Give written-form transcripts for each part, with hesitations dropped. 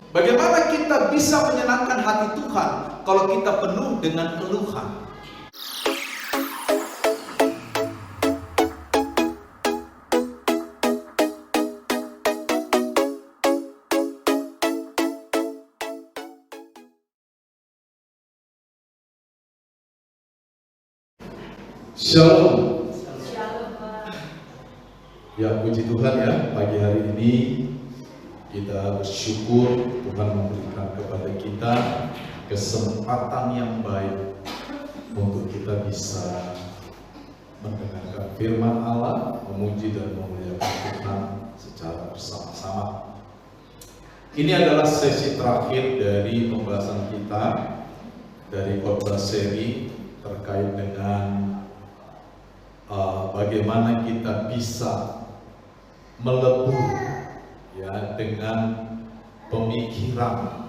Bagaimana kita bisa menyenangkan hati Tuhan kalau kita penuh dengan keluhan? Shalom. Ya, puji Tuhan ya, pagi hari ini kita bersyukur Tuhan memberikan kepada kita kesempatan yang baik untuk kita bisa mendengarkan firman Allah, memuji dan memuliakan Tuhan secara bersama-sama. Ini adalah sesi terakhir dari pembahasan kita dari khotbah seri terkait dengan bagaimana kita bisa melebur ya dengan pemikiran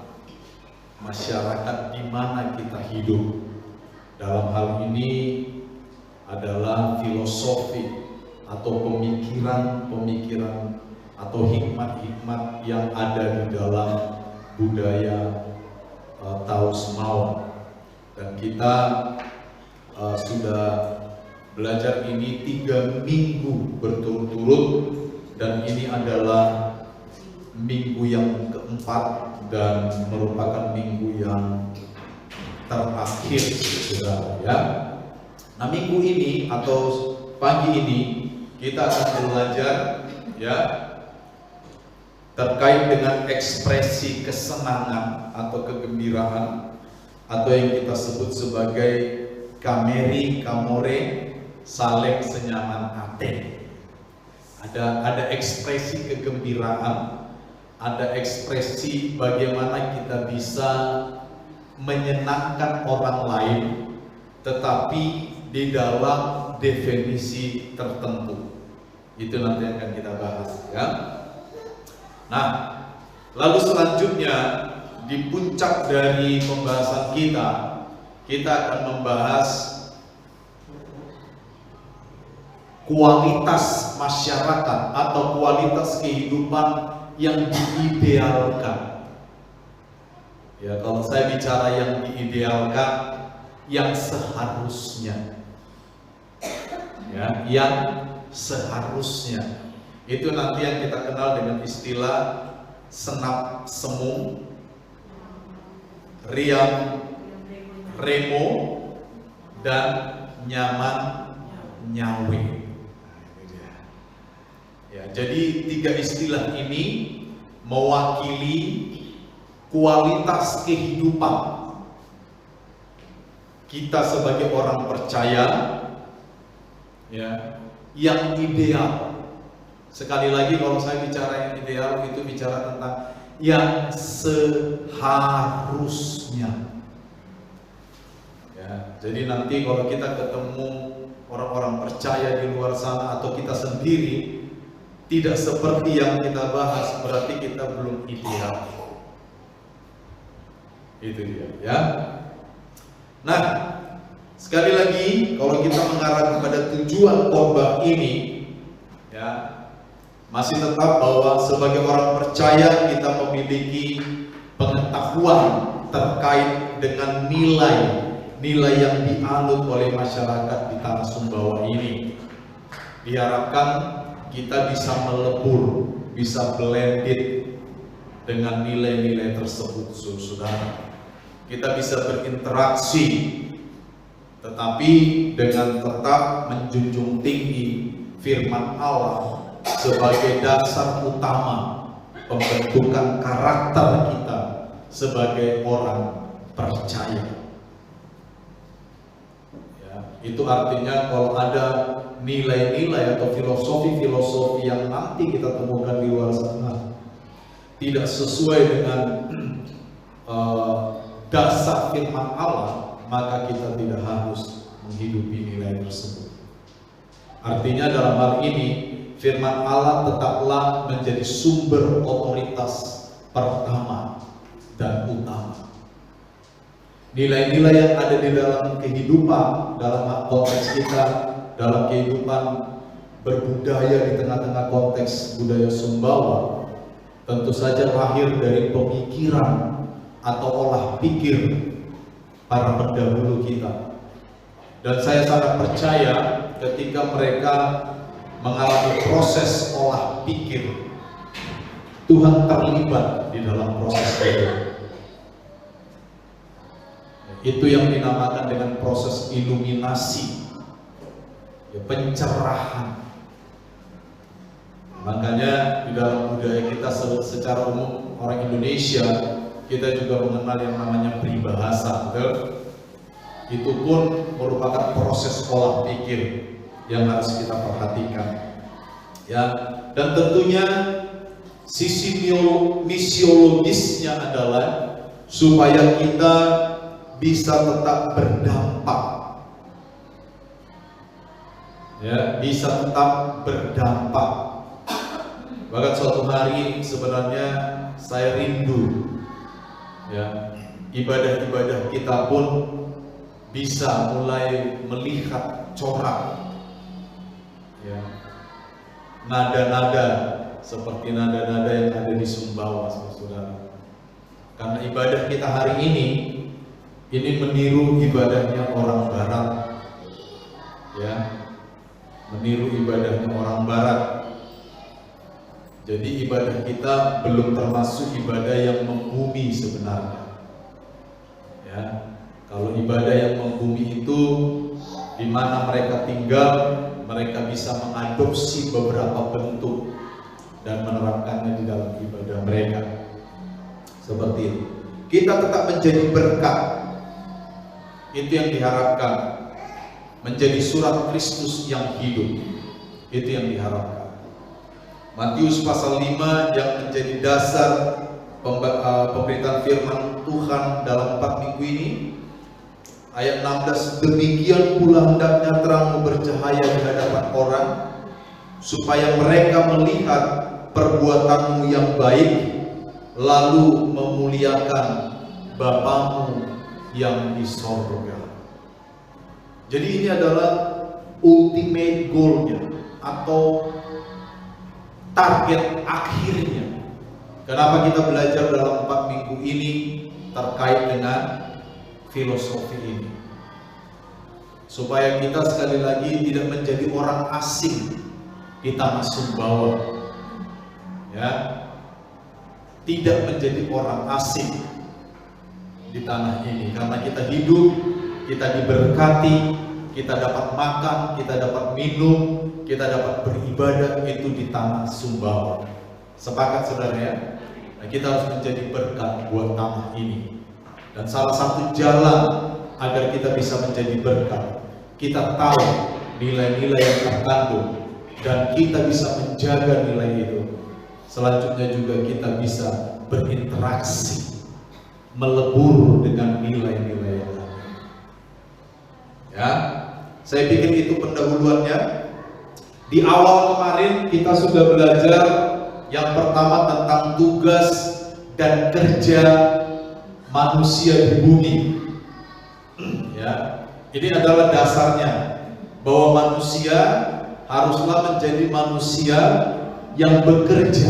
masyarakat di mana kita hidup. Dalam hal ini adalah filosofi atau pemikiran-pemikiran atau hikmat-hikmat yang ada di dalam budaya Taos Mawon. Dan kita sudah belajar ini 3 minggu berturut-turut, dan ini adalah minggu yang keempat dan merupakan minggu yang terakhir, saudara ya. Nah, minggu ini atau pagi ini kita akan belajar ya terkait dengan ekspresi kesenangan atau kegembiraan atau yang kita sebut sebagai kameri kamore saleng senyaman ate. Ada ekspresi kegembiraan, ada ekspresi bagaimana kita bisa menyenangkan orang lain, tetapi di dalam definisi tertentu. Itu nanti akan kita bahas ya. Nah, lalu selanjutnya di puncak dari pembahasan kita akan membahas kualitas masyarakat atau kualitas kehidupan yang diidealkan. Ya, kalau saya bicara yang diidealkan, yang seharusnya. Ya, yang seharusnya. Itu nanti yang kita kenal dengan istilah senap semu, riam remo, dan nyaman nyawe. Ya, jadi 3 istilah ini mewakili kualitas kehidupan kita sebagai orang percaya ya, yang ideal. Sekali lagi, kalau saya bicara yang ideal itu bicara tentang yang seharusnya. Ya, jadi nanti kalau kita ketemu orang-orang percaya di luar sana atau kita sendiri tidak seperti yang kita bahas, berarti kita belum ideal. Itu dia ya. Nah, sekali lagi kalau kita mengarah kepada tujuan khotbah ini ya, masih tetap bahwa sebagai orang percaya kita memiliki pengetahuan terkait dengan nilai yang dianut oleh masyarakat di Tanah Sumbawa ini. Diharapkan kita bisa melebur, bisa blended dengan nilai-nilai tersebut, saudara. Kita bisa berinteraksi, tetapi dengan tetap menjunjung tinggi firman Allah sebagai dasar utama pembentukan karakter kita sebagai orang percaya. Ya, itu artinya kalau ada nilai-nilai atau filosofi-filosofi yang nanti kita temukan di luar sana tidak sesuai dengan dasar firman Allah, maka kita tidak harus menghidupi nilai tersebut. Artinya dalam hal ini firman Allah tetaplah menjadi sumber otoritas pertama dan utama. Nilai-nilai yang ada di dalam kehidupan, dalam konteks kita, dalam kehidupan berbudaya di tengah-tengah konteks budaya Sumbawa, tentu saja lahir dari pemikiran atau olah pikir para pendahulu kita. Dan saya sangat percaya ketika mereka mengalami proses olah pikir, Tuhan terlibat di dalam proses itu. Itu yang dinamakan dengan proses iluminasi, ya, pencerahan. Makanya di dalam budaya kita secara umum orang Indonesia, kita juga mengenal yang namanya peribahasa, betul? Itu pun merupakan proses olah pikir yang harus kita perhatikan, ya. Dan tentunya sisi misiologisnya adalah supaya kita bisa tetap berdampak, ya, bisa tetap berdampak. Bahkan suatu hari sebenarnya saya rindu, ya, ibadah-ibadah kita pun bisa mulai melihat corak, ya, nada-nada seperti nada-nada yang ada di Sumbawa, saudara. Karena ibadah kita hari ini meniru ibadahnya orang Barat, ya, meniru ibadahnya orang Barat. Jadi ibadah kita belum termasuk ibadah yang membumi sebenarnya, ya. Kalau ibadah yang membumi itu di mana mereka tinggal, mereka bisa mengadopsi beberapa bentuk dan menerapkannya di dalam ibadah mereka. Seperti itu. Kita tetap menjadi berkat. Itu yang diharapkan. Menjadi surat Kristus yang hidup. Itu yang diharapkan. Matius pasal 5 yang menjadi dasar pemberitaan firman Tuhan dalam 4 minggu ini, ayat 16, demikian pula hendaknya terangmu bercahaya di hadapan orang, supaya mereka melihat perbuatanmu yang baik, lalu memuliakan Bapamu yang di sorga. Jadi ini adalah ultimate goal-nya atau target akhirnya. Kenapa kita belajar dalam 4 minggu ini terkait dengan filosofi ini? Supaya kita sekali lagi tidak menjadi orang asing di tanah Sumbawa, ya, tidak menjadi orang asing di tanah ini. Karena kita hidup, kita diberkati, kita dapat makan, kita dapat minum, kita dapat beribadah itu di tanah Sumbawa. Sepakat saudara ya? Nah, kita harus menjadi berkat buat tanah ini. Dan salah satu jalan agar kita bisa menjadi berkat, kita tahu nilai-nilai yang terkandung dan kita bisa menjaga nilai itu. Selanjutnya juga kita bisa berinteraksi, melebur dengan nilai-nilai yang ada. Ya, saya pikir itu pendahuluannya. Di awal kemarin kita sudah belajar yang pertama tentang tugas dan kerja manusia di bumi. Ya, ini adalah dasarnya bahwa manusia haruslah menjadi manusia yang bekerja.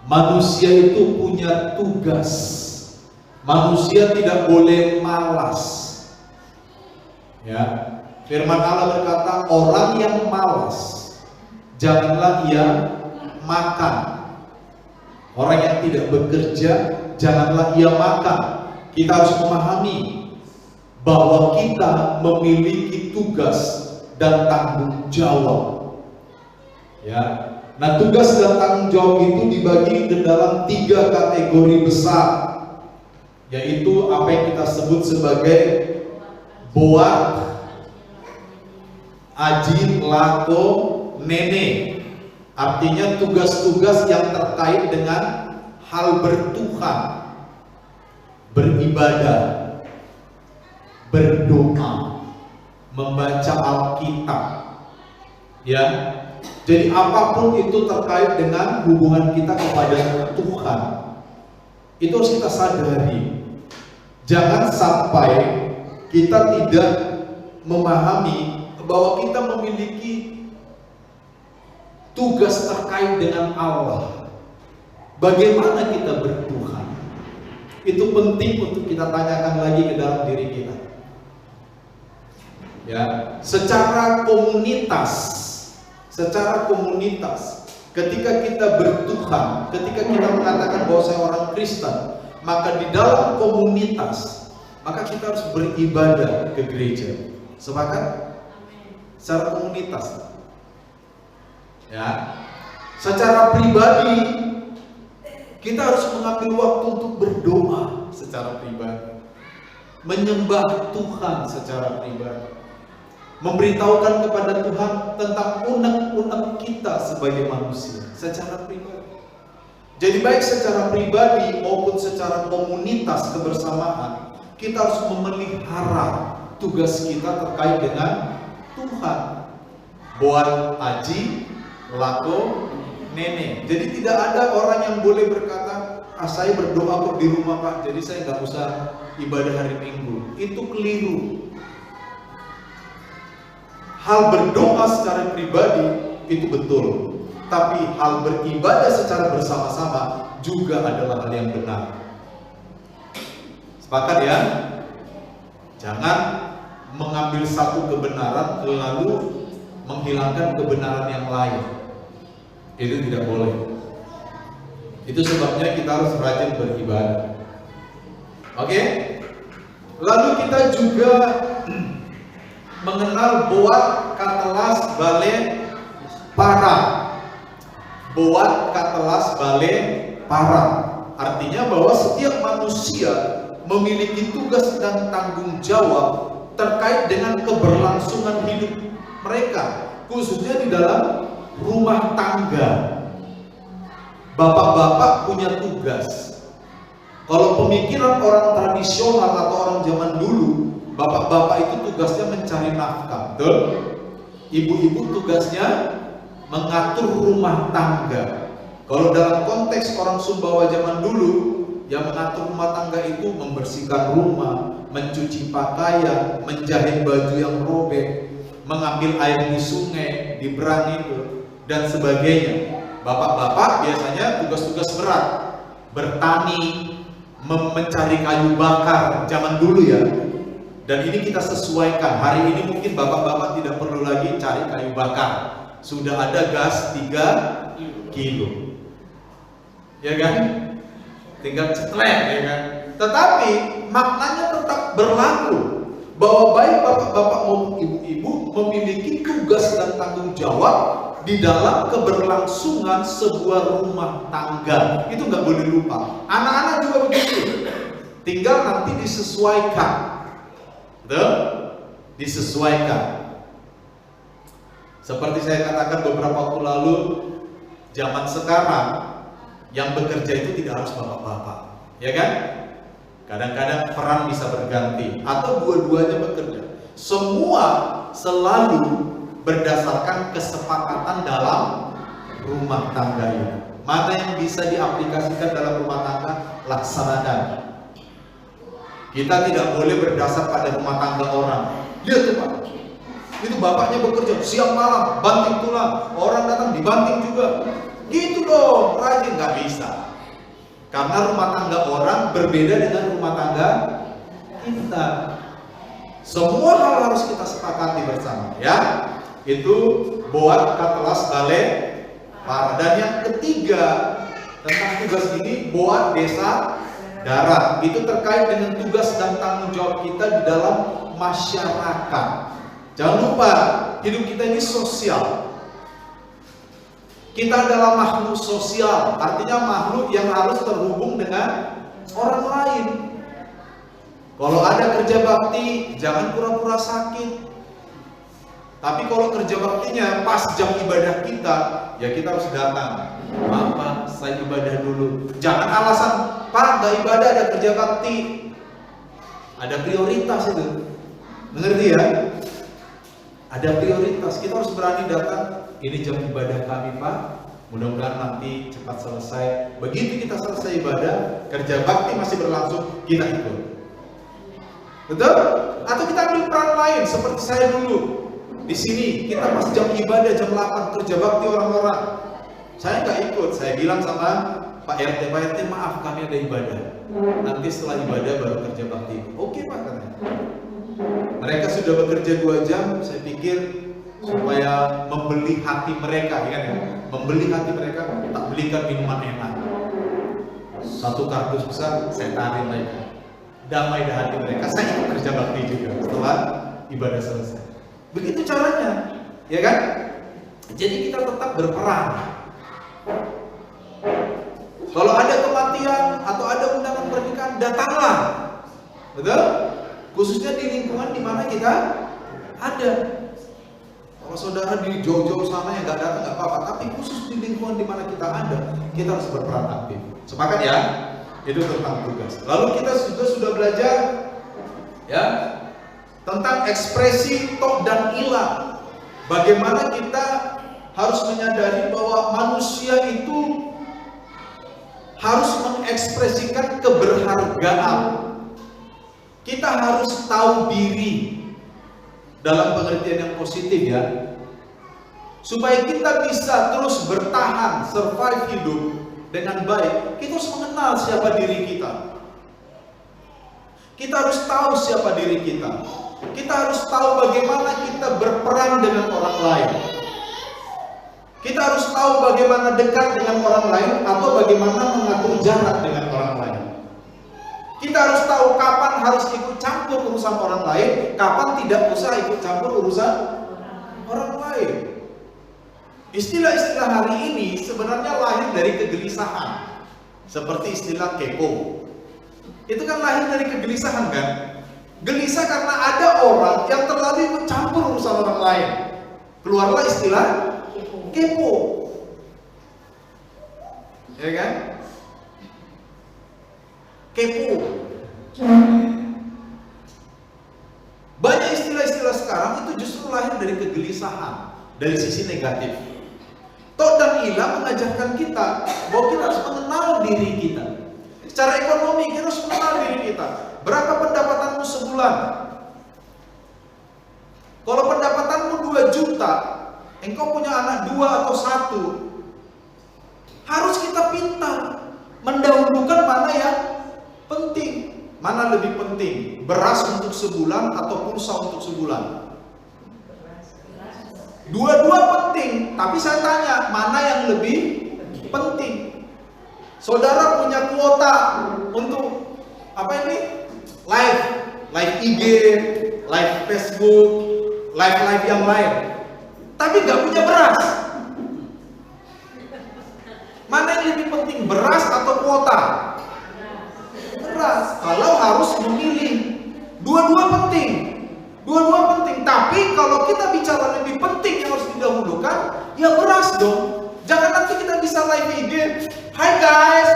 Manusia itu punya tugas. Manusia tidak boleh malas. Ya, firman Allah berkata, orang yang malas janganlah ia makan. Orang yang tidak bekerja janganlah ia makan. Kita harus memahami bahwa kita memiliki tugas dan tanggung jawab. Ya. Nah, tugas dan tanggung jawab itu dibagi ke dalam 3 kategori besar, yaitu apa yang kita sebut sebagai boat, ajin, lako, nene. Artinya tugas-tugas yang terkait dengan hal bertuhan, beribadah, berdoa, membaca Alkitab. Ya. Jadi apapun itu terkait dengan hubungan kita kepada Tuhan, itu harus kita sadari. Jangan sampai kita tidak memahami bahwa kita memiliki tugas terkait dengan Allah. bagaimana kita bertuhan? Itu penting untuk kita tanyakan lagi ke dalam diri kita. Ya, secara komunitas, ketika kita bertuhan, ketika kita mengatakan bahwa saya orang Kristen, maka di dalam komunitas, maka kita harus beribadah ke gereja. Sepakat? Secara komunitas. Ya. Secara pribadi, kita harus mengambil waktu untuk berdoa secara pribadi, menyembah Tuhan secara pribadi, memberitahukan kepada Tuhan tentang unek-unek kita sebagai manusia secara pribadi. Jadi baik secara pribadi maupun secara komunitas kebersamaan, kita harus memelihara tugas kita terkait dengan Tuhan. Buat aji, lako, nenek. Jadi tidak ada orang yang boleh berkata, saya berdoa kok di rumah Pak, jadi saya nggak usah ibadah hari Minggu. Itu keliru. Hal berdoa secara pribadi itu betul, tapi hal beribadah secara bersama-sama juga adalah hal yang benar. Sepakat ya? Jangan mengambil satu kebenaran lalu menghilangkan kebenaran yang lain. Itu tidak boleh. Itu sebabnya kita harus rajin beribadah. Oke? Lalu kita juga mengenal Boat Katelas Bale Para. Boat Katelas Bale Para. Artinya bahwa setiap manusia memiliki tugas dan tanggung jawab terkait dengan keberlangsungan hidup mereka, khususnya di dalam rumah tangga. Bapak-bapak punya tugas. Kalau pemikiran orang tradisional atau orang zaman dulu, bapak-bapak itu tugasnya mencari nafkah, betul? Ibu-ibu tugasnya mengatur rumah tangga. Kalau dalam konteks orang Sumbawa zaman dulu, yang mengatur rumah tangga itu membersihkan rumah, mencuci pakaian, menjahit baju yang robek, mengambil air di sungai, di berang itu, dan sebagainya. Bapak-bapak biasanya tugas-tugas berat, bertani, mencari kayu bakar zaman dulu ya. Dan ini kita sesuaikan. Hari ini mungkin bapak-bapak tidak perlu lagi cari kayu bakar, sudah ada gas 3 kilo, ya kan? Tinggal cetlek, ya kan? Tetapi maknanya tetap berlaku, bahwa baik bapak-bapak maupun ibu-ibu memiliki tugas dan tanggung jawab di dalam keberlangsungan sebuah rumah tangga. Itu nggak boleh lupa. Anak-anak juga begitu. Tinggal nanti disesuaikan. Betul? Disesuaikan. Seperti saya katakan beberapa waktu lalu, zaman sekarang yang bekerja itu tidak harus bapak-bapak, ya kan? Kadang-kadang peran bisa berganti atau dua-duanya bekerja. Semua selalu berdasarkan kesepakatan dalam rumah tangga ini. Mana yang bisa diaplikasikan dalam rumah tangga, laksanakan. Kita tidak boleh berdasar pada rumah tangga orang. Lihat tuh Pak, itu bapaknya bekerja siang malam, banting tulang, orang datang dibanting juga. Gitu dong, rajin, nggak bisa. Karena rumah tangga orang berbeda dengan rumah tangga kita. Semua hal harus kita sepakati bersama, ya. Itu Boat Katelas Bale Para. Dan yang ketiga tentang tugas ini, Boat Desa Darat. Itu terkait dengan tugas dan tanggung jawab kita di dalam masyarakat. Jangan lupa, hidup kita ini sosial. Kita adalah makhluk sosial, artinya makhluk yang harus terhubung dengan orang lain. Kalau ada kerja bakti, jangan pura-pura sakit. Tapi kalau kerja baktinya pas jam ibadah kita, ya kita harus datang. Maaf Pak, saya ibadah dulu. Jangan alasan, Pak gak ibadah, ada kerja bakti. Ada prioritas itu. Mengerti ya? Ada prioritas, kita harus berani datang. Ini jam ibadah kami Pak, mudah-mudahan nanti cepat selesai. Begitu kita selesai ibadah, kerja bakti masih berlangsung, kita ikut. Betul? Atau kita ambil peran lain, seperti saya dulu. Di sini kita pas jam ibadah jam 8 kerja bakti orang-orang. Saya nggak ikut, saya bilang sama Pak RT maaf kami ada ibadah. Nanti setelah ibadah baru kerja bakti. Oke Pak katanya. Mereka sudah bekerja 2 jam, saya pikir supaya membeli hati mereka, ya kan ya? Membeli hati mereka, tak belikan minuman enak. 1 kardus besar, saya tarik mereka. Damai dah hati mereka, saya ikut kerja bakti juga setelah ibadah selesai. Begitu caranya, ya kan? Jadi kita tetap berperan. Kalau ada kematian atau ada undangan pernikahan, datanglah. Betul? Khususnya di lingkungan di mana kita ada. Kalau saudara di jauh-jauh sana yang nggak datang nggak apa-apa, tapi khusus di lingkungan di mana kita ada, kita harus berperan aktif. Sepakat ya? Itu tentang tugas. Lalu kita sudah belajar ya tentang ekspresi tok dan ilah. Bagaimana kita harus menyadari bahwa manusia itu harus mengekspresikan keberhargaan. Kita harus tahu diri dalam pengertian yang positif ya. Supaya kita bisa terus bertahan, survive hidup dengan baik, kita harus mengenal siapa diri kita. Kita harus tahu siapa diri kita. Kita harus tahu bagaimana kita berperan dengan orang lain. Kita harus tahu bagaimana dekat dengan orang lain atau bagaimana mengatur jarak dengan orang lain. Kita harus tahu kapan harus ikut campur urusan orang lain, kapan tidak usah ikut campur urusan orang lain. Istilah-istilah hari ini sebenarnya lahir dari kegelisahan. Seperti istilah kepo. Itu kan lahir dari kegelisahan kan? Gelisah karena ada orang yang terlalu ikut campur urusan orang lain. Keluarlah istilah kepo. Ya kan? Kepo. Banyak istilah-istilah sekarang itu justru lahir dari kegelisahan, dari sisi negatif. Tok dan ilah mengajarkan kita bahwa kita harus mengenal diri kita. Secara ekonomi kita harus mengenal diri kita. Berapa pendapatanmu sebulan? Kalau pendapatanmu 2 juta, engkau punya anak 2 atau 1, harus kita pintar mendahulukan mana yang penting. Mana lebih penting? Beras untuk sebulan atau pulsa untuk sebulan? Dua-dua penting, tapi saya tanya, mana yang lebih penting? Saudara punya kuota untuk apa ini? Live IG, live Facebook, live yang lain. Tapi nggak punya beras. Mana yang lebih penting, beras atau kuota? Beras. Kalau harus memilih, dua-dua penting. Dua-dua penting, tapi kalau kita bicara lebih penting yang harus didahulukan, ya beras dong. Jangan nanti kita bisa live IG, Hai guys,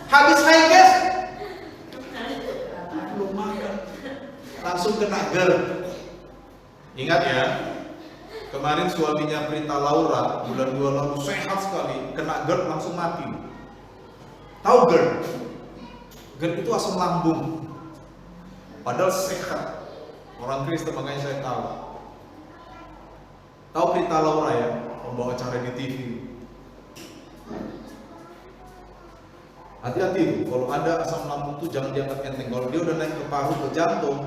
habis hai guys, belum makan, langsung kena GERD. Ingat ya, kemarin suaminya Prita Laura bulan 2 lalu sehat sekali, kena GERD langsung mati. Tahu GERD? GERD itu asam lambung. Padahal sehat, orang Kristen, makanya saya tahu. Tahu Prita Laura ya, pembawa acara di TV. Hati-hati tuh, kalau ada asam lambung tuh jangan dianggap enteng. Kalau dia udah naik ke paru, ke jantung,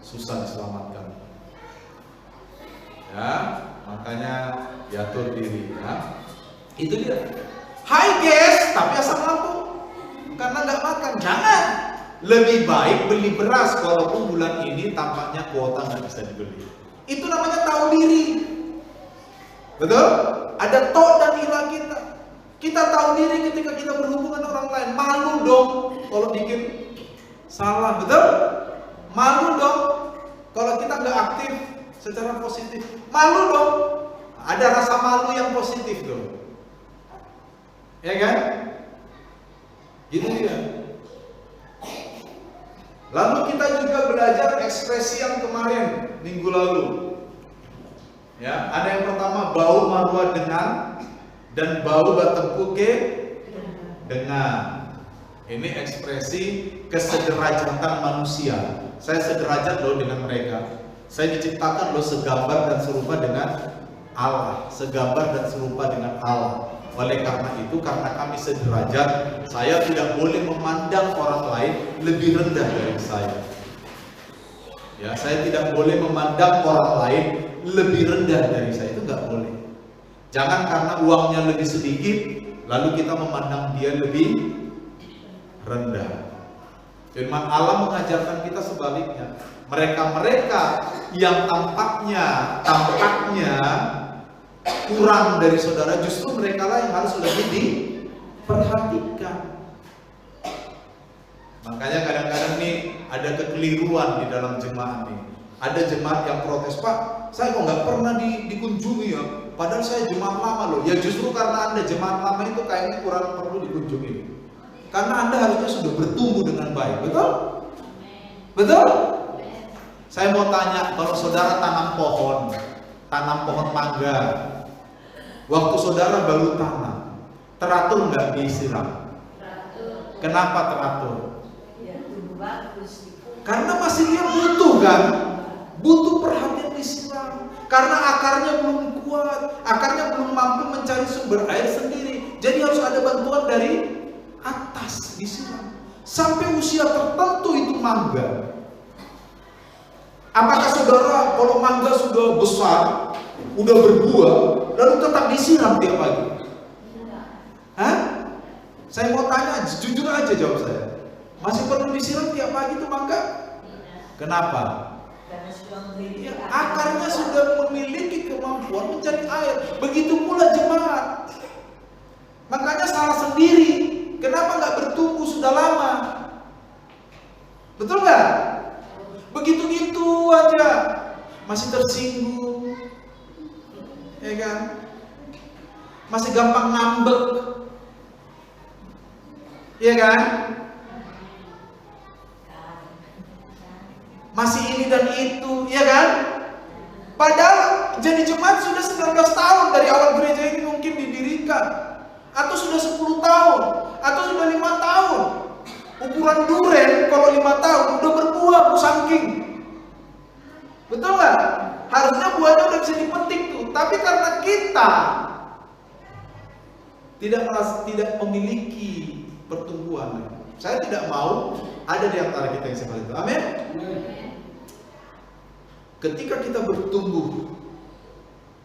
susah diselamatkan. Ya, makanya diatur diri ya. Itu dia. Hai guys, tapi asam lambung karena nggak makan, jangan. Lebih baik beli beras walaupun bulan ini tampaknya kuota nggak bisa dibeli. Itu namanya tahu diri. Betul? Ada tok dan ilah kita. Kita tahu diri ketika kita berhubungan orang lain. Malu dong kalau bikin salah, betul? Malu dong kalau kita nggak aktif secara positif. Malu dong. Ada rasa malu yang positif dong. Ya kan? Gitu dia. Lalu kita juga belajar ekspresi yang kemarin minggu lalu. Ya, ada yang pertama bau marwah dengan dan bau batang ke dengan. Ini ekspresi kesederajatan manusia. Saya sederajat loh dengan mereka. Saya diciptakan loh segambar dan serupa dengan Allah, segambar dan serupa dengan Allah. Oleh karena itu, karena kami sederajat, saya tidak boleh memandang orang lain lebih rendah dari saya. Ya, saya tidak boleh memandang orang lain lebih rendah dari saya, itu nggak boleh. Jangan karena uangnya lebih sedikit, lalu kita memandang dia lebih rendah. Firman Allah mengajarkan kita sebaliknya. Mereka-mereka yang tampaknya kurang dari saudara, justru mereka lah yang harus lebih diperhatikan. Makanya kadang-kadang nih ada kekeliruan di dalam jemaat nih. Ada jemaat yang protes, Pak, saya kok nggak pernah dikunjungi ya, padahal saya jemaat lama loh. Ya justru karena Anda jemaat lama itu kayaknya kurang perlu dikunjungi. Karena Anda harusnya sudah bertumbuh dengan baik, betul? Betul? Saya mau tanya, kalau saudara tanam pohon mangga, waktu saudara baru tanam, teratur nggak disiram? Teratur. Kenapa teratur? Ya, tumbuh bagus. Karena masih dia butuh kan? Butuh perhatian disiram. Karena akarnya belum kuat, akarnya belum mampu mencari sumber air sendiri. Jadi harus ada bantuan dari atas disiram. Sampai usia tertentu itu mangga. Apakah saudara kalau mangga sudah besar, udah berbuah, lalu tetap disiram tiap pagi? Hah? Saya mau tanya, jujur aja jawab saya. Masih perlu disiram tiap pagi itu mangga? Kenapa? Ya, akarnya sudah memiliki kemampuan mencari air. Begitu pula jemaat. Makanya salah sendiri. Kenapa nggak bertumbuh sudah lama? Betul nggak? Begitu-gitu aja masih tersinggung, ya kan? Masih gampang ngambek, ya kan? Masih ini dan itu, ya kan? Padahal jadi jemaat sudah 19 tahun dari awal gereja ini mungkin didirikan, atau sudah 10 tahun, atau sudah 5 tahun. Ukuran duren kalau 5 tahun udah berbuah sangking. Betul nggak? Harusnya buahnya udah bisa dipetik tuh. Tapi karena kita tidak memiliki pertumbuhan, saya tidak mau ada di antara kita yang seperti itu. Amin. Ketika kita bertumbuh,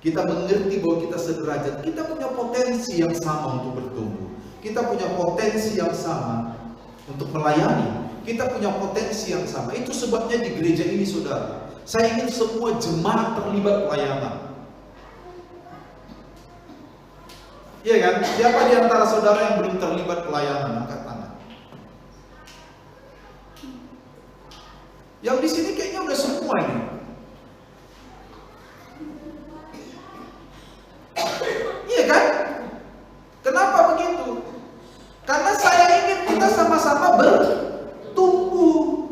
kita mengerti bahwa kita sederajat, kita punya potensi yang sama untuk bertumbuh. Kita punya potensi yang sama untuk melayani. Kita punya potensi yang sama. Itu sebabnya di gereja ini, saudara, saya ingin semua jemaat terlibat pelayanan. Iya kan? Siapa di antara saudara yang belum terlibat pelayanan? Angkat tangan. Yang di sini kayaknya udah semua ini. Iya kan? Kenapa begitu? Karena saya ingin kita sama-sama bertumbuh.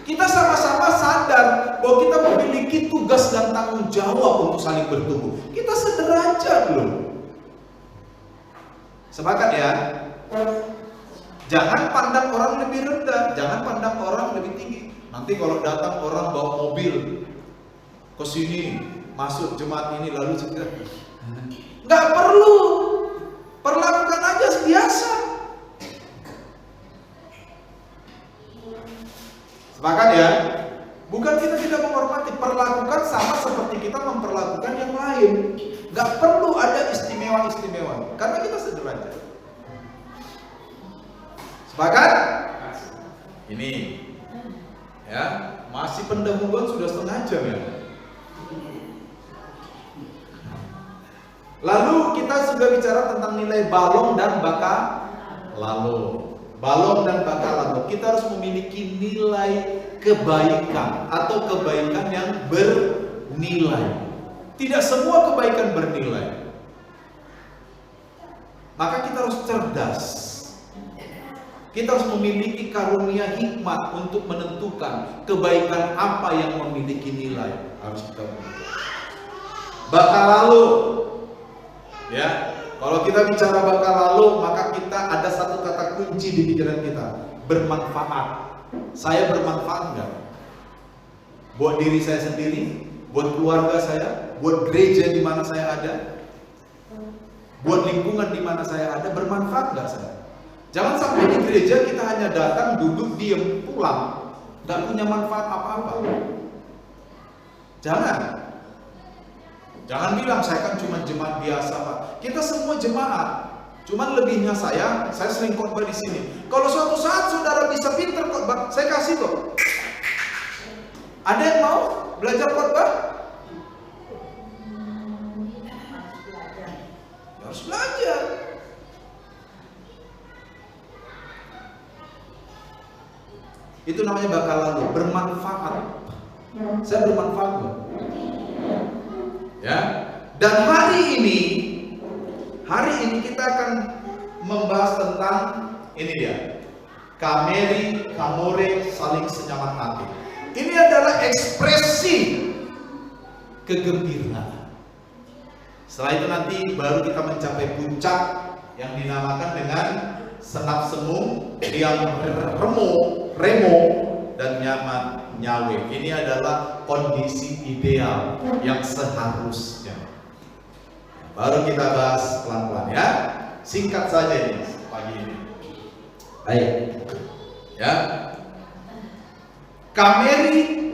Kita sama-sama sadar bahwa kita memiliki tugas dan tanggung jawab untuk saling bertumbuh. Kita sederajat loh. Sepakat ya? Jangan pandang orang lebih rendah, jangan pandang orang lebih tinggi. Nanti kalau datang orang bawa mobil ke sini, masuk jemaat ini lalu cerita, nggak perlu, perlakukan aja biasa. Sepakat ya? Bukan kita tidak menghormati, perlakukan sama seperti kita memperlakukan yang lain. Gak perlu ada istimewa-istimewa, karena kita sederajat. Sepakat? Ini ya, masih pendahuluan sudah setengah jam ya. Lalu kita sudah bicara tentang nilai balong dan baka lalu. Balong dan baka lalu, kita harus memiliki nilai kebaikan atau kebaikan yang bernilai. Tidak semua kebaikan bernilai. Maka kita harus cerdas. Kita harus memiliki karunia hikmat untuk menentukan kebaikan apa yang memiliki nilai. Harus kita miliki. Baka lalu, ya. Kalau kita bicara baka lalu, maka kita ada satu kata kunci di pikiran kita, bermanfaat. Saya bermanfaat enggak? Buat diri saya sendiri, buat keluarga saya, buat gereja di mana saya ada, buat lingkungan di mana saya ada, bermanfaat nggak saya? Jangan sampai di gereja kita hanya datang, duduk, diem, pulang, nggak punya manfaat apa-apa. Jangan bilang saya kan cuma jemaat biasa, Pak. Kita semua jemaat. Cuman lebihnya saya sering khotbah di sini. Kalau suatu saat saudara bisa pinter khotbah, saya kasih kok. Ada yang mau belajar khotbah? Harus belajar. Itu namanya bakal lalu, bermanfaat. Saya bermanfaat loh. Ya. Dan hari ini kita akan membahas tentang ini dia. Kamore, saling senyaman hati. Ini adalah ekspresi kegembiraan. Setelah itu nanti baru kita mencapai puncak yang dinamakan dengan senap semu, diam remo dan nyaman nyawe. Ini adalah kondisi ideal yang seharusnya. Baru kita bahas pelan-pelan ya. Singkat saja ini pagi ini. Baik. Ya.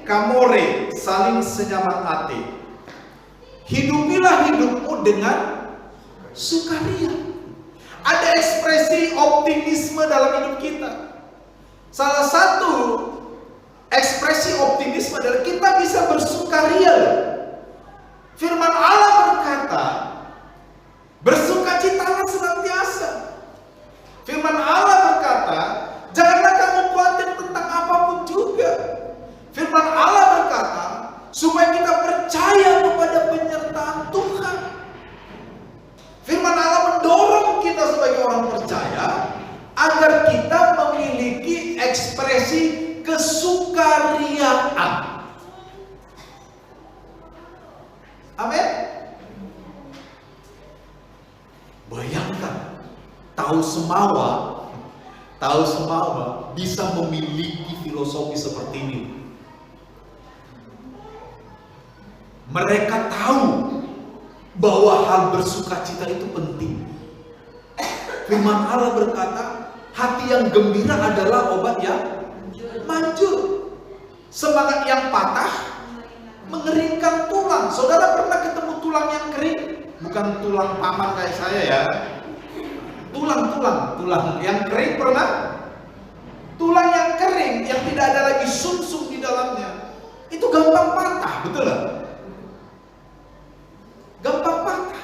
Kamore, saling senyaman hati. Hidupilah hidupmu dengan sukaria. Ada ekspresi optimisme dalam hidup kita. Salah satu ekspresi optimisme adalah kita bisa bersukaria. Firman Allah berkata, bersukacitalah senantiasa. Firman Allah berkata, janganlah kamu khawatir tentang apapun juga. Firman Allah berkata, supaya kita percaya kepada penyertaan Tuhan. Firman Allah mendorong kita sebagai orang percaya agar kita memiliki ekspresi kesukariaan. Amin. Bayangkan, tahu semawa bisa memiliki filosofi seperti ini. Mereka tahu bahwa hal bersukacita itu penting. Firman Allah berkata, hati yang gembira adalah obat yang manjur. Semangat yang patah mengeringkan tulang. Saudara pernah ketemu tulang yang kering? Bukan tulang paman kayak saya ya. Tulang yang kering pernah? Tulang yang kering yang tidak ada lagi sumsum di dalamnya, itu gampang patah, betul nggak? Gampang patah.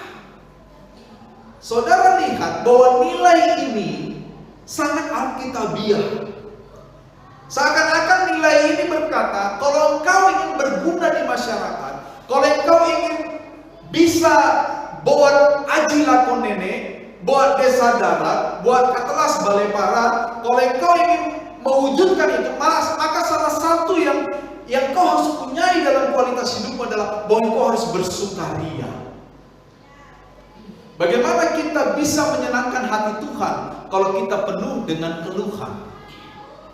Saudara lihat bahwa nilai ini sangat alkitabiah. Seakan-akan nilai ini berkata, kalau engkau ingin berguna di masyarakat, kalau engkau ingin bisa buat aji lakonene, buat desa darat, buat katelas Balepara, kalau engkau ingin mewujudkan itu, maka salah satu yang kau harus punyai dalam kualitas hidup adalah bahwa engkau harus bersukaria. Bagaimana kita bisa menyenangkan hati Tuhan kalau kita penuh dengan keluhan?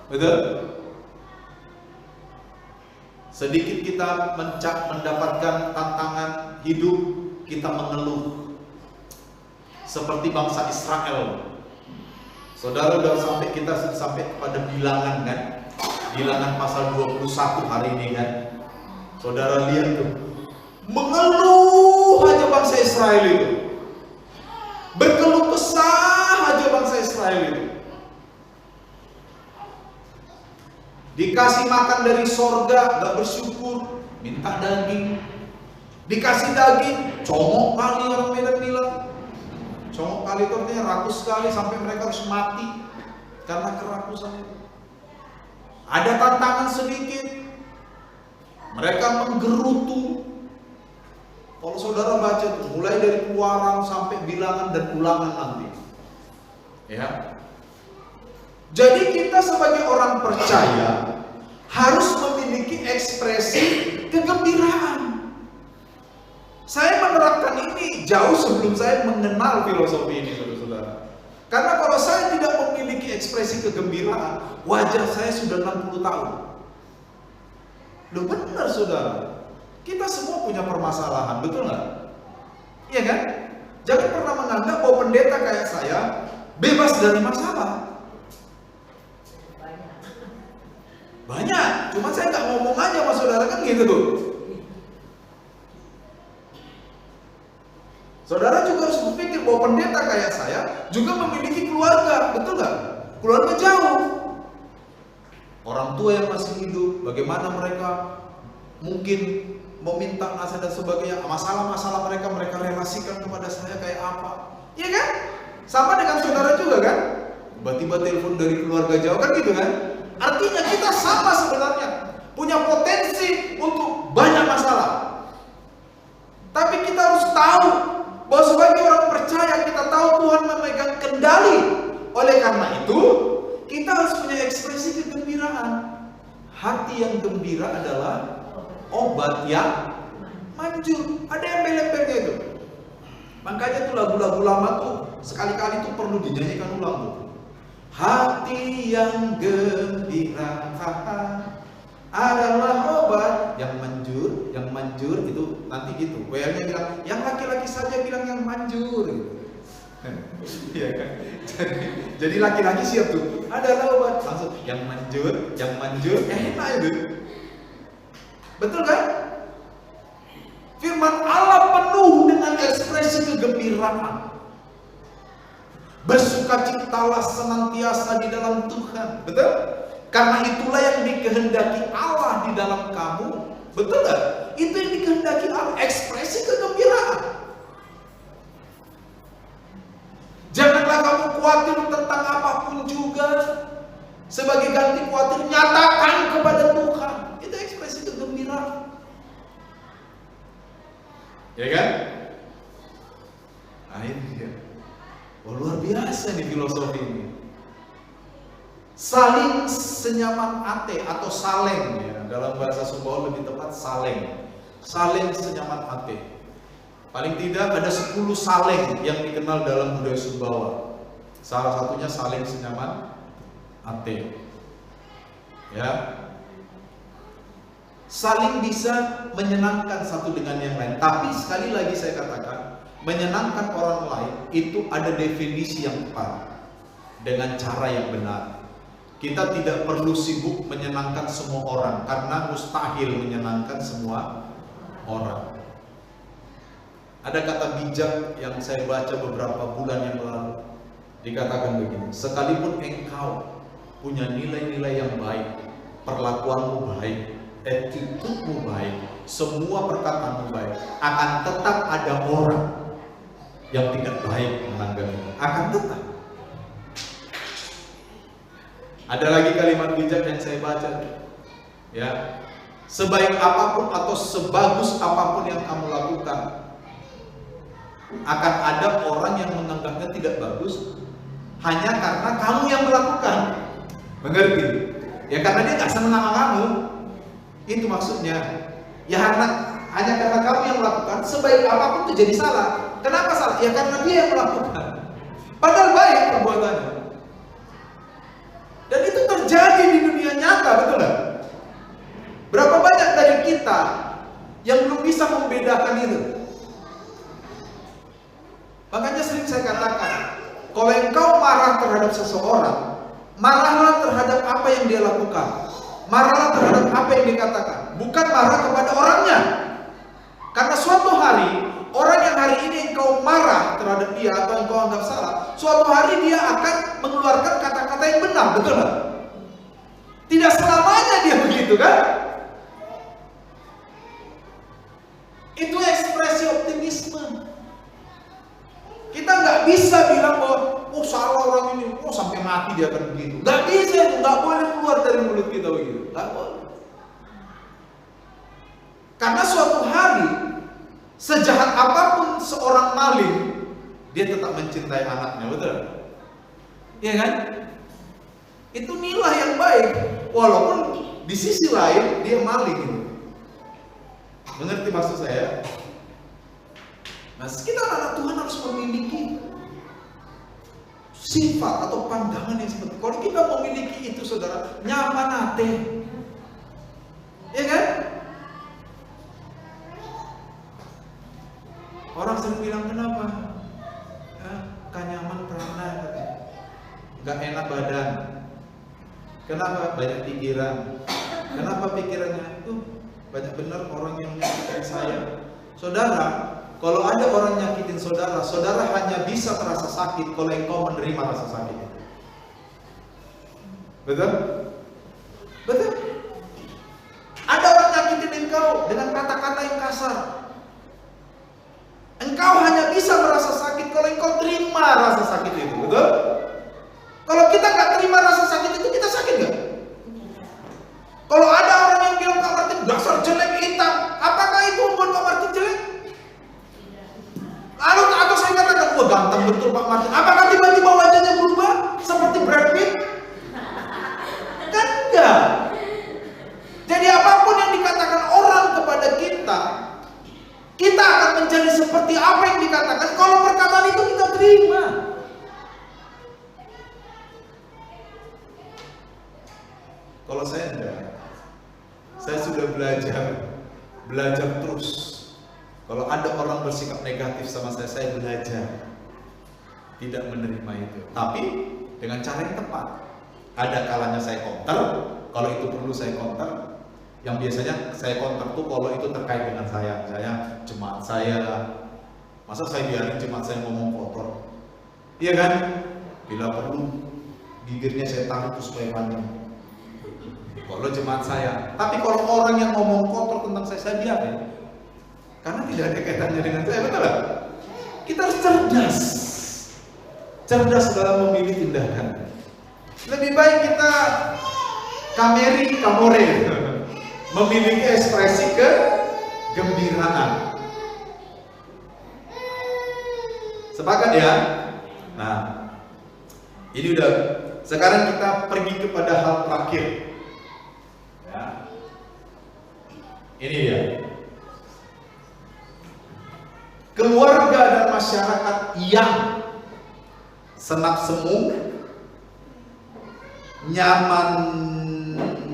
Betul? Sedikit kita mendapatkan tantangan hidup, kita mengeluh. Seperti bangsa Israel. Saudara udah kita sampai kepada bilangan kan? Bilangan pasal 21 hari ini kan? Saudara lihat tuh, mengeluh aja bangsa Israel itu. Berkeluh kesah aja bangsa Israel itu. Dikasih makan dari sorga, gak bersyukur, minta daging. Dikasih daging, congok kali orang Medan bilang. Congok kali itu artinya rakus kali sampai mereka harus mati karena kerakusan itu. Ada tantangan sedikit, mereka menggerutu. Kalau saudara baca tuh, mulai dari Keluaran sampai Bilangan dan Ulangan nanti. Ya. Jadi kita sebagai orang percaya harus memiliki ekspresi kegembiraan. Saya menerapkan ini jauh sebelum saya mengenal filosofi ini, saudara-saudara. Karena kalau saya tidak memiliki ekspresi kegembiraan, wajah saya sudah 60 tahun. Loh benar saudara. Kita semua punya permasalahan, betul nggak? Iya kan? Jangan pernah menganggap bahwa pendeta kayak saya bebas dari masalah. Banyak, cuma saya nggak ngomong aja sama saudara kan gitu tuh. Saudara juga harus berpikir bahwa pendeta kayak saya juga memiliki keluarga, betul nggak? Keluarga jauh. Orang tua yang masih hidup, bagaimana mereka mungkin meminta nasihat dan sebagainya, masalah-masalah mereka relasikan kepada saya kayak apa, iya kan? Sama dengan saudara juga kan? Tiba-tiba telepon dari keluarga jauh kan gitu kan? Artinya kita sama sebenarnya, punya potensi untuk banyak masalah. Tapi kita harus tahu bahwa sebagai orang percaya kita tahu Tuhan memegang kendali. Oleh karena itu, kita harus punya ekspresi kegembiraan. Hati yang gembira adalah obat yang manjur. Ada yang embel-embelnya itu. Makanya tuh lagu-lagu lama tuh sekali-kali tuh perlu dinyanyikan ulang tuh. Hati yang gembira adalah obat yang manjur itu nanti gitu. WL-nya bilang yang laki-laki saja bilang yang manjur gitu. Iya kan? Jadi laki-laki siap tuh. Adalah obat langsung yang manjur, enak itu. Betul kan? Firman Allah penuh dengan ekspresi kegembiraan. Bersukacitalah senantiasa di dalam Tuhan. Betul? Karena itulah yang dikehendaki Allah di dalam kamu. Betul gak? Itu yang dikehendaki Allah. Ekspresi kegembiraan. Janganlah kamu khawatir tentang apapun juga. Sebagai ganti khawatir, nyatakan kepada Tuhan. Itu ekspresi kegembiraan. Ya kan? Nah ini dia. Oh, luar biasa nih filosofi ini. Saling senyaman ate atau saleng ya. Dalam bahasa Sumbawa lebih tepat saleng. Saleng senyaman ate. Paling tidak ada 10 saleng yang dikenal dalam budaya Sumbawa. Salah satunya saleng senyaman ate. Ya. Saling bisa menyenangkan satu dengan yang lain. Tapi sekali lagi saya katakan, menyenangkan orang lain itu ada definisi yang tepat dengan cara yang benar. Kita tidak perlu sibuk menyenangkan semua orang karena mustahil menyenangkan semua orang. Ada kata bijak yang saya baca beberapa bulan yang lalu. Dikatakan begini, sekalipun engkau punya nilai-nilai yang baik, perlakuanmu baik, attitude-mu baik, semua perkataanmu baik, akan tetap ada orang yang tidak baik menanggapimu. Akan tetap. Ada lagi kalimat bijak yang saya baca, ya, sebaik apapun atau sebagus apapun yang kamu lakukan, akan ada orang yang menganggapnya tidak bagus hanya karena kamu yang melakukan. Mengerti? Ya karena dia gak senang sama kamu. Itu maksudnya. Ya hanya karena kamu yang melakukan, sebaik apapun itu jadi salah. Kenapa salah? Ya karena dia yang melakukan. Padahal baik perbuatannya. Dan itu terjadi di dunia nyata, betul gak? Berapa banyak dari kita yang belum bisa membedakan itu? Makanya sering saya katakan, kalau engkau marah terhadap seseorang, marahlah terhadap apa yang dia lakukan. Marahlah terhadap apa yang dikatakan, bukan marah kepada orangnya. Karena suatu hari, orang yang hari ini engkau marah terhadap dia atau engkau anggap salah, suatu hari dia akan mengeluarkan kata-kata yang benar, betul gak? Tidak selamanya dia begitu kan? Itu ekspresi optimisme. Kita nggak bisa bilang bahwa oh salah orang ini, oh sampai mati dia akan begitu. Nggak bisa itu, nggak boleh keluar dari mulut kita begitu. Nggak boleh. Karena suatu hari, sejahat apapun seorang maling, dia tetap mencintai anaknya, betul? Iya kan? Itu nilai yang baik, walaupun di sisi lain dia maling gitu. Mengerti maksud saya? Nah, kita anak Tuhan harus memiliki sifat atau pandangan yang seperti. Kalau kita memiliki itu, saudara, nyaman hati, ya kan? nggak enak badan. Kenapa? Banyak pikiran. Kenapa pikirannya? Banyak benar orang yang nyakitin saya. Saudara, kalau ada orang nyakitin saudara, saudara hanya bisa terasa sakit kalau engkau menerima rasa sakit itu. Betul? Betul? Ada orang nyakitin engkau dengan kata-kata yang kasar. Engkau hanya bisa merasa sakit kalau engkau terima rasa sakit itu. Betul? Kalau kita nggak terima rasa sakit itu, kita sakit nggak? Kalau ada orang yang bilang Kak Martin dasar jelek hitam, apakah itu membuat Kak Martin jelek? Lalu atau saya katakan, wah ganteng betul Pak Martin, apakah tiba-tiba wajahnya berubah seperti Brad Pitt? Kan enggak. Jadi apapun yang dikatakan orang kepada kita, kita akan menjadi seperti apa yang dikatakan kalau perkataan itu kita terima. Kalau saya enggak. Saya sudah belajar terus. Kalau ada orang bersikap negatif sama saya belajar tidak menerima itu. Tapi dengan cara yang tepat. Ada kalanya saya counter, kalau itu perlu saya counter. Yang biasanya saya counter tuh kalau itu terkait dengan saya, jemaat saya. Masa saya biarin jemaat saya ngomong kotor? Iya kan? Bila perlu bibirnya saya tarik supaya panjang. Kalau jemaat saya. Tapi kalau orang yang ngomong kotor tentang saya biarin. Karena tidak ada kaitannya dengan saya, betul lah. Kita harus cerdas dalam memilih tindakan. Lebih baik kita kamore, memiliki ekspresi kegembiraan. Sepakat ya? Nah, ini udah. Sekarang kita pergi kepada hal terakhir. Ya. Ini dia. Keluarga dan masyarakat yang senap semu, nyaman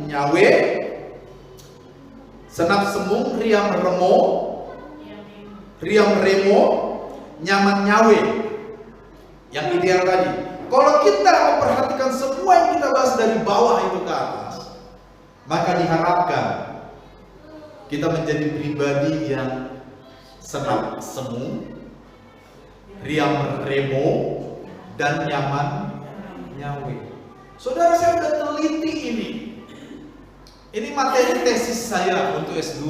nyawe, senap semu, riam remo, nyaman nyawe. Yang ideal tadi. Kalau kita memperhatikan semua yang kita bahas dari bawah itu ke atas, maka diharapkan kita menjadi pribadi yang senap semu, riam remo, dan nyaman nyawe. Saudara, saya sudah teliti ini. Ini materi tesis saya untuk S2.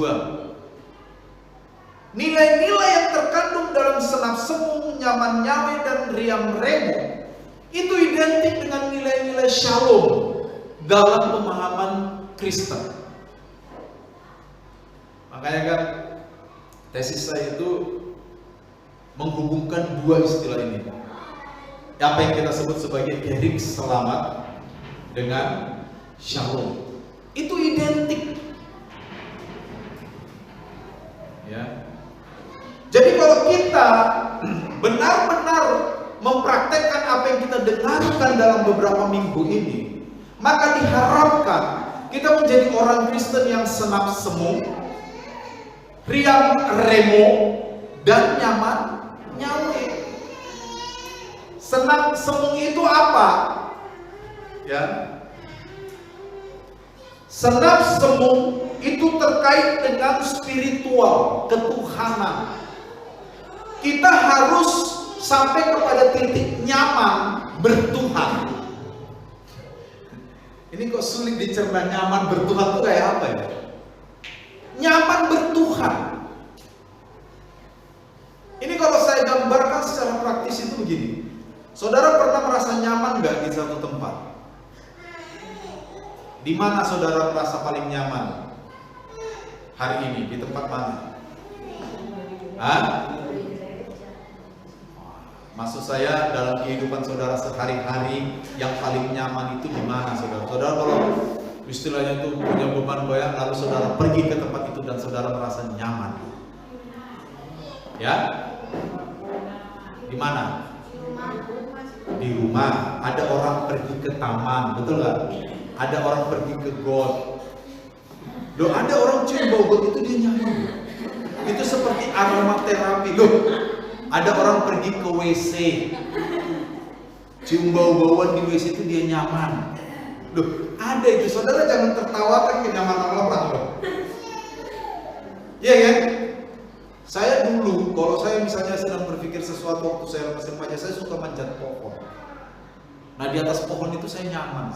Nilai-nilai yang terkandung dalam senap semu, nyaman nyawe, dan riam remo itu identik dengan nilai-nilai shalom dalam pemahaman Kristen. Makanya kan tesis saya itu menghubungkan dua istilah ini. Apa yang kita sebut sebagai gerik selamat dengan shalom. Itu identik. Ya. Jadi kalau kita benar-benar mempraktekkan apa yang kita dengarkan dalam beberapa minggu ini, maka diharapkan kita menjadi orang Kristen yang senap semu, riam remo, dan nyaman nyawe. Senap semu itu apa? Ya. Senap semu itu terkait dengan spiritual, ketuhanan. Kita harus sampai kepada titik nyaman bertuhan. Ini kok sulit dicerna, nyaman bertuhan itu kayak apa ya? Nyaman bertuhan. Ini kalau saya gambarkan secara praktis itu begini. Saudara pernah merasa nyaman nggak di satu tempat? Di mana saudara merasa paling nyaman hari ini? Di tempat mana? Hah? Maksud saya dalam kehidupan saudara sehari-hari yang paling nyaman itu di mana, saudara? Saudara kalau istilahnya itu punya beban banyak, lalu saudara pergi ke tempat itu dan saudara merasa nyaman. Ya? Di mana? Di rumah. Ada orang pergi ke taman, betul nggak? Ada orang pergi ke got. Loh, ada orang cium bau got itu dia nyaman. Itu seperti aromaterapi. Loh, ada orang pergi ke WC, cium bau-bauan di WC itu dia nyaman. Loh, ada itu. Saudara jangan tertawakan kenyamanan orang loh. Iya kan? Saya dulu, kalau saya misalnya sedang berpikir sesuatu waktu saya lepas remaja, saya suka manjat pohon. Nah di atas pohon itu saya nyaman.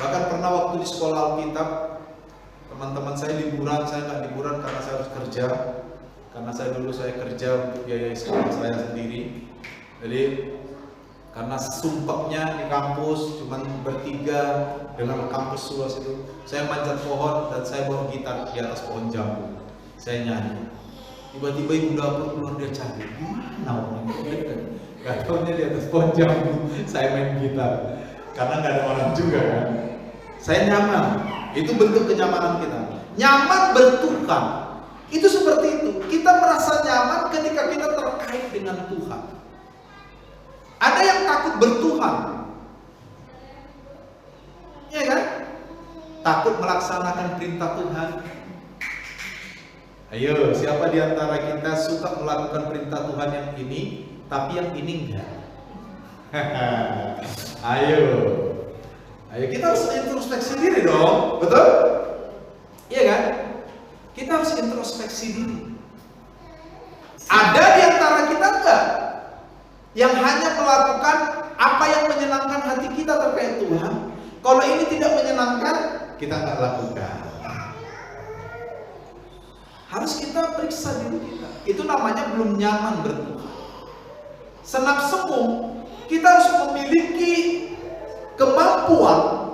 Bahkan pernah waktu di sekolah Alkitab, teman-teman saya liburan, saya nggak liburan karena saya harus kerja. Karena saya kerja untuk biaya sekolah saya sendiri. Jadi karena sumpahnya di kampus cuma bertiga dengan kampus luas itu, saya manjat pohon dan saya bawa gitar di atas pohon jambu. Saya nyanyi. Tiba-tiba ibu dapur keluar, dia cari, gimana orang itu? Gak taunya di atas pohon jambu saya main gitar. Karena gak ada orang juga kan. Saya nyaman. Itu bentuk kenyamanan kita. Nyaman bertukar. Itu seperti itu. Kita merasa nyaman ketika kita terkait dengan Tuhan. Ada yang takut bertuhan, ya kan? Takut melaksanakan perintah Tuhan. Ayo, siapa di antara kita suka melakukan perintah Tuhan yang ini, tapi yang ini enggak? Ayo, kita harus introspeksi diri dong, betul? Iya kan? Kita harus introspeksi diri. Ada di antara kita enggak yang hanya melakukan apa yang menyenangkan hati kita terkait Tuhan? Kalau ini tidak menyenangkan, kita nggak lakukan. Harus kita periksa diri kita. Itu namanya belum nyaman bertuhan. Senang semu, kita harus memiliki kemampuan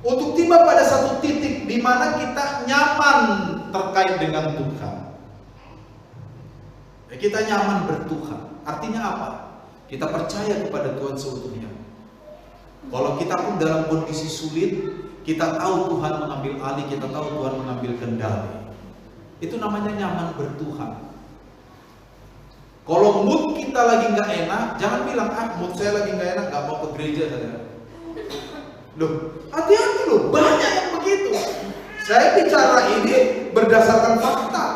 untuk tiba pada satu titik di mana kita nyaman terkait dengan Tuhan. Kita nyaman bertuhan. Artinya apa? Kita percaya kepada Tuhan seutuhnya. Kalau kita pun dalam kondisi sulit, kita tahu Tuhan mengambil alih, kita tahu Tuhan mengambil kendali. Itu namanya nyaman bertuhan. Kalau mood kita lagi nggak enak, jangan bilang, mood saya lagi nggak enak, nggak mau ke gereja saja. Loh, hati-hati loh, banyak yang begitu. Saya bicara ini berdasarkan fakta.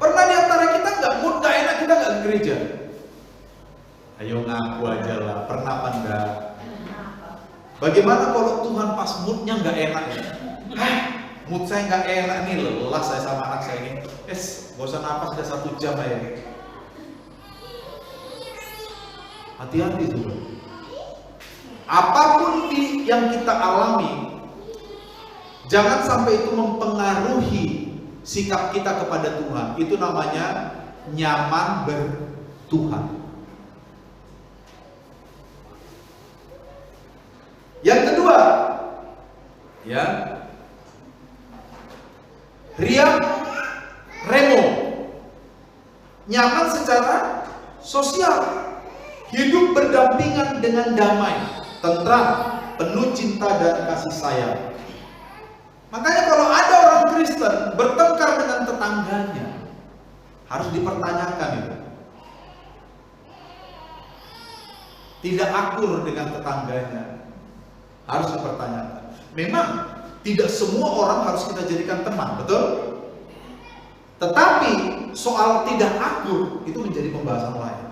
Pernah di antara kita nggak mood nggak enak, kita nggak ke gereja? Ayo ngaku aja lah, pernah apa enggak? Bagaimana kalau Tuhan pas moodnya nggak enak ya? Mood saya nggak enak nih, lelah saya sama anak saya ini. Bosan napas sudah 1 jam aja. Hati-hati juga. Apapun yang kita alami, jangan sampai itu mempengaruhi sikap kita kepada Tuhan. Itu namanya nyaman bertuhan. Yang kedua, ya, riang remo, nyaman secara sosial, hidup berdampingan dengan damai, tentram, penuh cinta dan kasih sayang. Makanya kalau ada orang Kristen bertengkar dengan tetangganya, harus dipertanyakan itu. Tidak akur dengan tetangganya, harus dipertanyakan. Memang tidak semua orang harus kita jadikan teman, betul? Tetapi soal tidak akur itu menjadi pembahasan lain.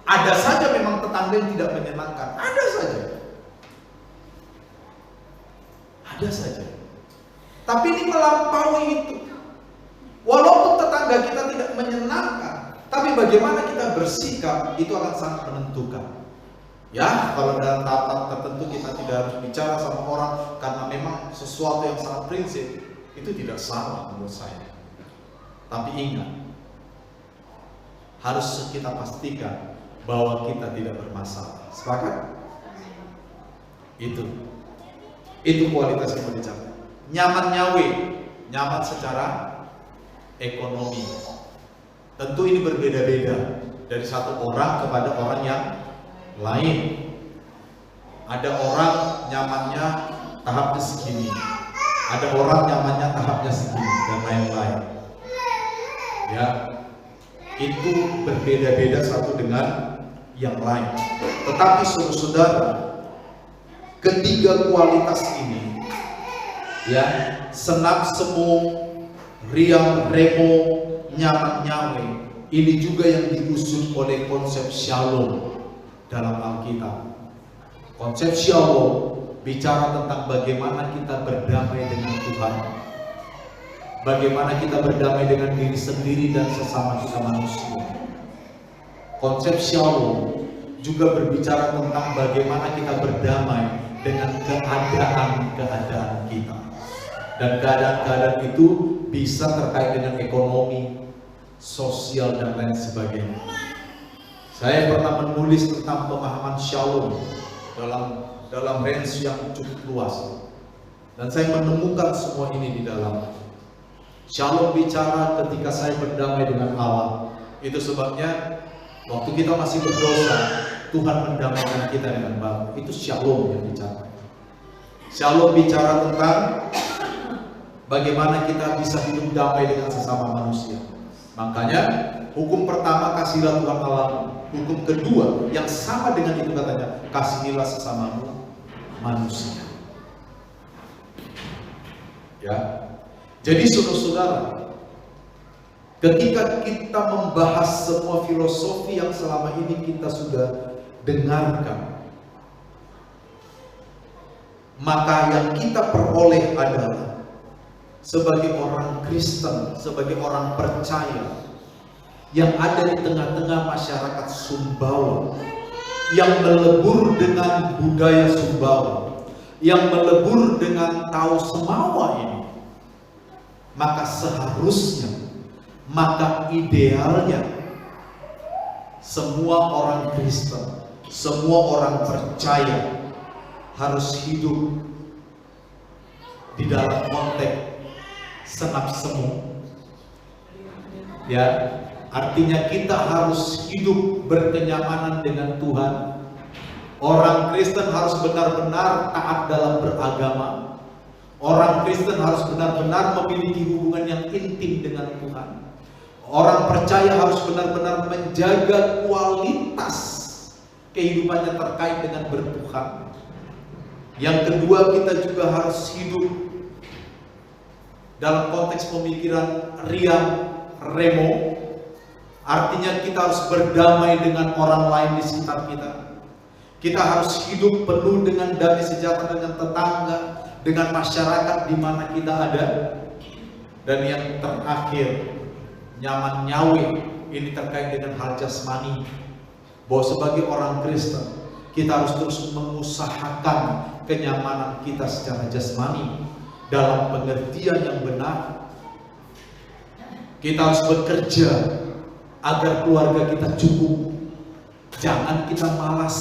Ada saja memang tetangga yang tidak menyenangkan, ada saja. Ada saja. Tapi ini melampaui itu. Walaupun tetangga kita tidak menyenangkan, tapi bagaimana kita bersikap itu akan sangat menentukan. Ya, kalau dalam tahap tertentu kita tidak harus bicara sama orang karena memang sesuatu yang sangat prinsip, itu tidak salah menurut saya. Tapi ingat, harus kita pastikan bahwa kita tidak bermasalah. Sepakat? Itu kualitas yang mau dicapai. Nyaman nyawe, nyaman secara ekonomi. Tentu ini berbeda-beda dari satu orang kepada orang yang lain. Ada orang nyamannya tahapnya segini, ada orang nyamannya tahapnya segini, dan lain-lain. Ya, itu berbeda-beda satu dengan yang lain. Tetapi saudara, ketiga kualitas ini, ya, senang semu, riang remo, nyaman nyawe, Ini juga yang diusut oleh konsep shalom dalam Alkitab. Konsep shalom bicara tentang bagaimana kita berdamai dengan Tuhan, bagaimana kita berdamai dengan diri sendiri dan sesama kita manusia. Konsep shalom juga berbicara tentang bagaimana kita berdamai dengan keadaan-keadaan kita. Dan keadaan-keadaan itu bisa terkait dengan ekonomi, sosial, dan lain sebagainya. Saya pernah menulis tentang pemahaman shalom dalam range yang cukup luas. Dan saya menemukan semua ini di dalam. Shalom bicara ketika saya berdamai dengan Allah. Itu sebabnya waktu kita masih berdosa, Tuhan mendamaikan kita dengan Bapa. Itu shalom yang bicara. Shalom bicara tentang bagaimana kita bisa hidup damai dengan sesama manusia. Makanya hukum pertama, kasihlah Tuhan Allah. Hukum kedua yang sama dengan itu katanya, kasihilah sesamamu manusia. Ya. Jadi saudara-saudara, ketika kita membahas semua filosofi yang selama ini kita sudah dengarkan, maka yang kita peroleh adalah sebagai orang Kristen, sebagai orang percaya yang ada di tengah-tengah masyarakat Sumbawa, yang melebur dengan budaya Sumbawa, yang melebur dengan tahu semawa ini, maka seharusnya, maka idealnya semua orang Kristen, semua orang percaya harus hidup di dalam konteks senap semu. Ya, artinya kita harus hidup berkenyamanan dengan Tuhan. Orang Kristen harus benar-benar taat dalam beragama. Orang Kristen harus benar-benar memiliki hubungan yang intim dengan Tuhan. Orang percaya harus benar-benar menjaga kualitas kehidupannya terkait dengan bertuhan. Yang kedua, kita juga harus hidup dalam konteks pemikiran riang remo. Artinya kita harus berdamai dengan orang lain di sekitar kita. Kita harus hidup penuh dengan damai sejahtera dengan tetangga, dengan masyarakat di mana kita ada. Dan yang terakhir, nyaman nyawe, ini terkait dengan hal jasmani. Bahwa sebagai orang Kristen, kita harus terus mengusahakan kenyamanan kita secara jasmani dalam pengertian yang benar. Kita harus bekerja agar keluarga kita cukup. Jangan kita malas.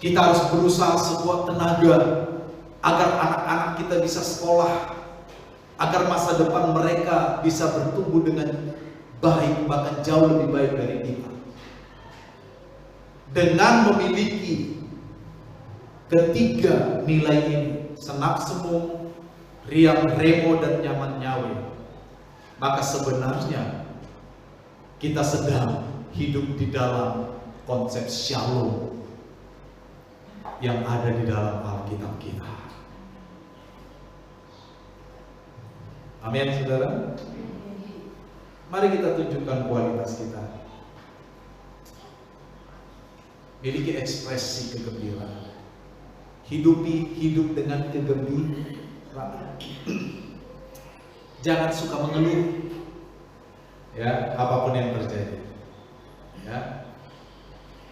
Kita harus berusaha sekuat tenaga agar anak-anak kita bisa sekolah, agar masa depan mereka bisa bertumbuh dengan baik, bahkan jauh lebih baik dari kita. Dengan memiliki ketiga nilai ini, senap semu, riang remo, dan nyaman nyawe, maka sebenarnya kita sedang hidup di dalam konsep shalom yang ada di dalam Alkitab kita. Amin, saudara. Mari kita tunjukkan kualitas kita. Miliki ekspresi kegembiraan. Hidup dengan kegembiraan. Jangan suka mengeluh. Ya, apapun yang terjadi. Ya.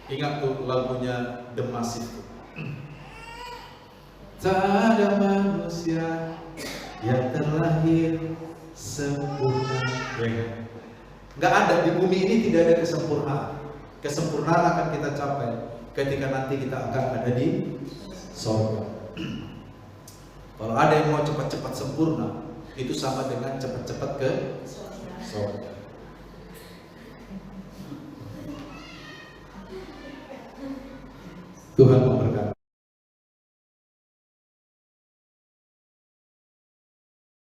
Ingat tuh lagunya The Massive. Tak ada manusia yang terlahir sempurna. Ya. Nggak ada, di bumi ini tidak ada kesempurnaan. Kesempurnaan akan kita capai ketika nanti kita akan ada di surga. Kalau ada yang mau cepat-cepat sempurna, itu sama dengan cepat-cepat ke surga. Tuhan memberkati.